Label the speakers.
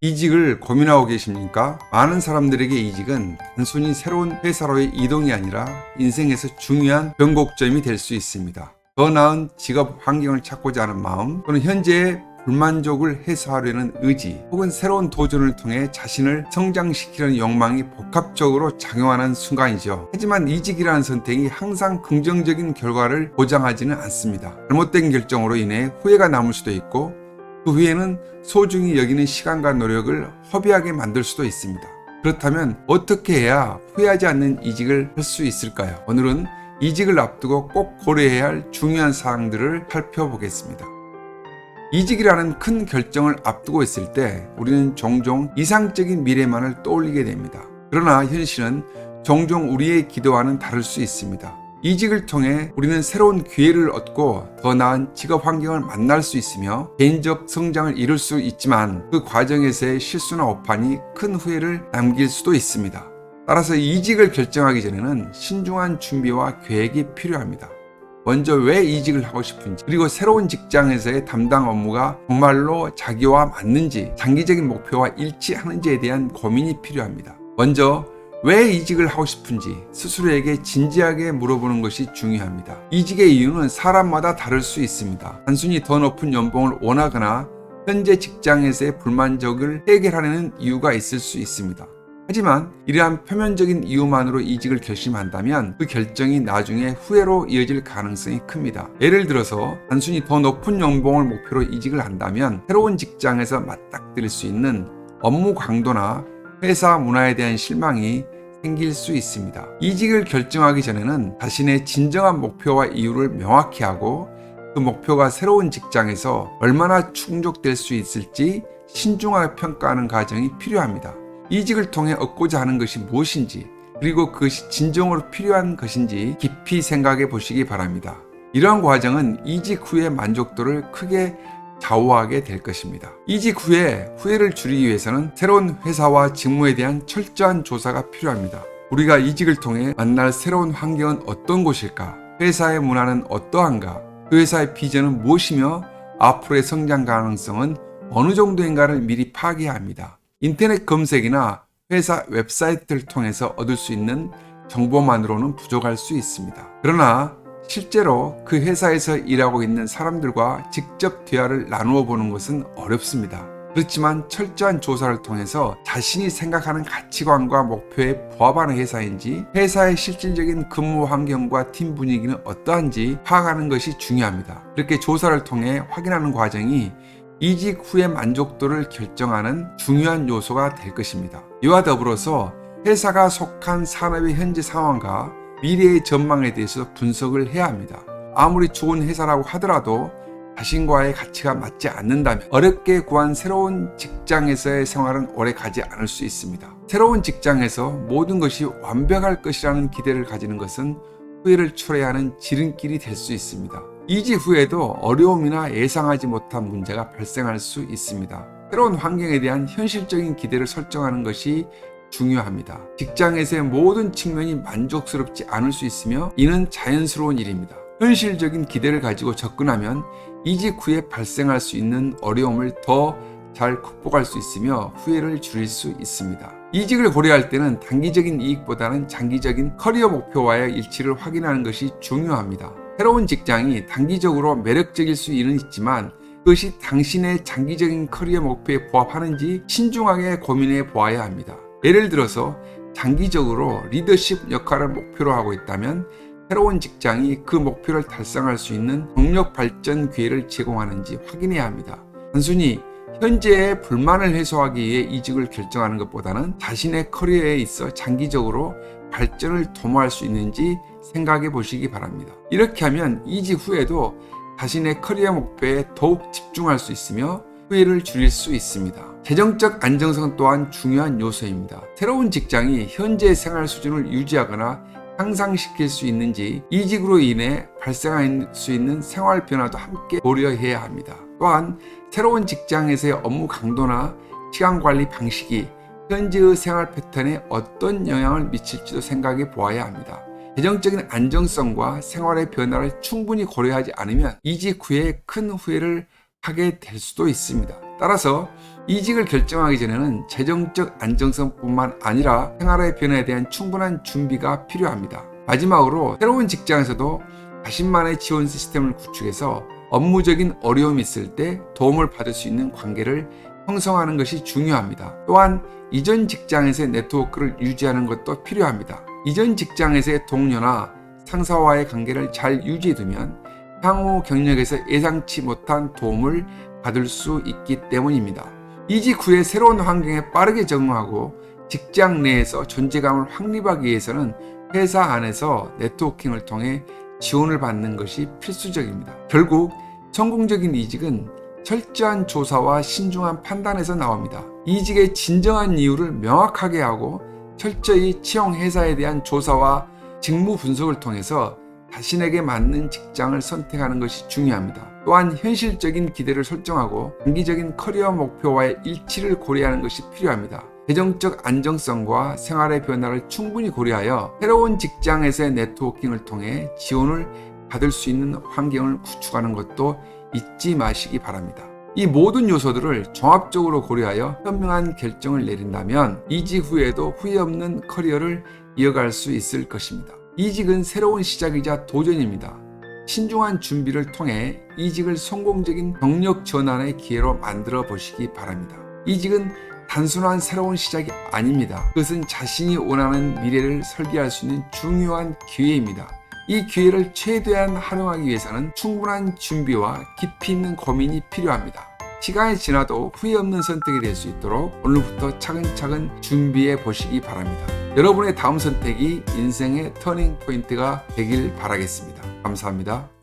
Speaker 1: 이직을 고민하고 계십니까? 많은 사람들에게 이직은 단순히 새로운 회사로의 이동이 아니라 인생에서 중요한 변곡점이 될 수 있습니다. 더 나은 직업 환경을 찾고자 하는 마음, 또는 현재의 불만족을 해소하려는 의지, 혹은 새로운 도전을 통해 자신을 성장시키려는 욕망이 복합적으로 작용하는 순간이죠. 하지만 이직이라는 선택이 항상 긍정적인 결과를 보장하지는 않습니다. 잘못된 결정으로 인해 후회가 남을 수도 있고, 그 후에는 소중히 여기는 시간과 노력을 허비하게 만들 수도 있습니다. 그렇다면 어떻게 해야 후회하지 않는 이직을 할 수 있을까요? 오늘은 이직을 앞두고 꼭 고려해야 할 중요한 사항들을 살펴보겠습니다. 이직이라는 큰 결정을 앞두고 있을 때 우리는 종종 이상적인 미래만을 떠올리게 됩니다. 그러나 현실은 종종 우리의 기대와는 다를 수 있습니다. 이직을 통해 우리는 새로운 기회를 얻고 더 나은 직업 환경을 만날 수 있으며 개인적 성장을 이룰 수 있지만, 그 과정에서의 실수나 오판이 큰 후회를 남길 수도 있습니다. 따라서 이직을 결정하기 전에는 신중한 준비와 계획이 필요합니다. 먼저 왜 이직을 하고 싶은지, 그리고 새로운 직장에서의 담당 업무가 정말로 자기와 맞는지, 장기적인 목표와 일치하는지에 대한 고민이 필요합니다. 먼저 왜 이직을 하고 싶은지 스스로에게 진지하게 물어보는 것이 중요합니다. 이직의 이유는 사람마다 다를 수 있습니다. 단순히 더 높은 연봉을 원하거나 현재 직장에서의 불만족을 해결하려는 이유가 있을 수 있습니다. 하지만 이러한 표면적인 이유만으로 이직을 결심한다면 그 결정이 나중에 후회로 이어질 가능성이 큽니다. 예를 들어서 단순히 더 높은 연봉을 목표로 이직을 한다면 새로운 직장에서 맞닥뜨릴 수 있는 업무 강도나 회사 문화에 대한 실망이 생길 수 있습니다. 이직을 결정하기 전에는 자신의 진정한 목표와 이유를 명확히 하고, 그 목표가 새로운 직장에서 얼마나 충족될 수 있을지 신중하게 평가하는 과정이 필요합니다. 이직을 통해 얻고자 하는 것이 무엇인지, 그리고 그것이 진정으로 필요한 것인지 깊이 생각해 보시기 바랍니다. 이러한 과정은 이직 후의 만족도를 크게 좌우하게 될 것입니다. 이직 후에 후회를 줄이기 위해서는 새로운 회사와 직무에 대한 철저한 조사가 필요합니다. 우리가 이직을 통해 만날 새로운 환경은 어떤 곳일까? 회사의 문화는 어떠한가? 그 회사의 비전은 무엇이며 앞으로의 성장 가능성은 어느 정도인가를 미리 파악해야 합니다. 인터넷 검색이나 회사 웹사이트를 통해서 얻을 수 있는 정보만으로는 부족할 수 있습니다. 그러나 실제로 그 회사에서 일하고 있는 사람들과 직접 대화를 나누어 보는 것은 어렵습니다. 그렇지만 철저한 조사를 통해서 자신이 생각하는 가치관과 목표에 부합하는 회사인지, 회사의 실질적인 근무 환경과 팀 분위기는 어떠한지 파악하는 것이 중요합니다. 이렇게 조사를 통해 확인하는 과정이 이직 후의 만족도를 결정하는 중요한 요소가 될 것입니다. 이와 더불어서 회사가 속한 산업의 현재 상황과 미래의 전망에 대해서 분석을 해야 합니다. 아무리 좋은 회사라고 하더라도 자신과의 가치가 맞지 않는다면 어렵게 구한 새로운 직장에서의 생활은 오래 가지 않을 수 있습니다. 새로운 직장에서 모든 것이 완벽할 것이라는 기대를 가지는 것은 후회를 초래하는 지름길이 될 수 있습니다. 이직 후에도 어려움이나 예상하지 못한 문제가 발생할 수 있습니다. 새로운 환경에 대한 현실적인 기대를 설정하는 것이 중요합니다. 직장에서의 모든 측면이 만족스럽지 않을 수 있으며 이는 자연스러운 일입니다. 현실적인 기대를 가지고 접근하면 이직 후에 발생할 수 있는 어려움을 더 잘 극복할 수 있으며 후회를 줄일 수 있습니다. 이직을 고려할 때는 단기적인 이익보다는 장기적인 커리어 목표와의 일치를 확인하는 것이 중요합니다. 새로운 직장이 단기적으로 매력적일 수는 있지만 그것이 당신의 장기적인 커리어 목표에 부합하는지 신중하게 고민해 보아야 합니다. 예를 들어서 장기적으로 리더십 역할을 목표로 하고 있다면 새로운 직장이 그 목표를 달성할 수 있는 경력 발전 기회를 제공하는지 확인해야 합니다. 단순히 현재의 불만을 해소하기 위해 이직을 결정하는 것보다는 자신의 커리어에 있어 장기적으로 발전을 도모할 수 있는지 생각해 보시기 바랍니다. 이렇게 하면 이직 후에도 자신의 커리어 목표에 더욱 집중할 수 있으며 후회를 줄일 수 있습니다. 재정적 안정성 또한 중요한 요소입니다. 새로운 직장이 현재의 생활 수준을 유지하거나 향상시킬 수 있는지, 이직으로 인해 발생할 수 있는 생활 변화도 함께 고려해야 합니다. 또한 새로운 직장에서의 업무 강도나 시간 관리 방식이 현재의 생활 패턴에 어떤 영향을 미칠지도 생각해 보아야 합니다. 재정적인 안정성과 생활의 변화를 충분히 고려하지 않으면 이직 후에 큰 후회를 하게 될 수도 있습니다. 따라서 이직을 결정하기 전에는 재정적 안정성뿐만 아니라 생활의 변화에 대한 충분한 준비가 필요합니다. 마지막으로 새로운 직장에서도 자신만의 지원 시스템을 구축해서 업무적인 어려움이 있을 때 도움을 받을 수 있는 관계를 형성하는 것이 중요합니다. 또한 이전 직장에서의 네트워크를 유지하는 것도 필요합니다. 이전 직장에서의 동료나 상사와의 관계를 잘 유지해두면 향후 경력에서 예상치 못한 도움을 받을 수 있기 때문입니다. 이직 후에 새로운 환경에 빠르게 적응하고 직장 내에서 존재감을 확립하기 위해서는 회사 안에서 네트워킹을 통해 지원을 받는 것이 필수적입니다. 결국 성공적인 이직은 철저한 조사와 신중한 판단에서 나옵니다. 이직의 진정한 이유를 명확하게 하고 철저히 채용 회사에 대한 조사와 직무 분석을 통해서 자신에게 맞는 직장을 선택하는 것이 중요합니다. 또한 현실적인 기대를 설정하고 장기적인 커리어 목표와의 일치를 고려하는 것이 필요합니다. 재정적 안정성과 생활의 변화를 충분히 고려하여 새로운 직장에서의 네트워킹을 통해 지원을 받을 수 있는 환경을 구축하는 것도 잊지 마시기 바랍니다. 이 모든 요소들을 종합적으로 고려하여 현명한 결정을 내린다면 이직 후에도 후회 없는 커리어를 이어갈 수 있을 것입니다. 이직은 새로운 시작이자 도전입니다. 신중한 준비를 통해 이직을 성공적인 경력 전환의 기회로 만들어 보시기 바랍니다. 이직은 단순한 새로운 시작이 아닙니다. 그것은 자신이 원하는 미래를 설계할 수 있는 중요한 기회입니다. 이 기회를 최대한 활용하기 위해서는 충분한 준비와 깊이 있는 고민이 필요합니다. 시간이 지나도 후회 없는 선택이 될 수 있도록 오늘부터 차근차근 준비해 보시기 바랍니다. 여러분의 다음 선택이 인생의 터닝 포인트가 되길 바라겠습니다. 감사합니다.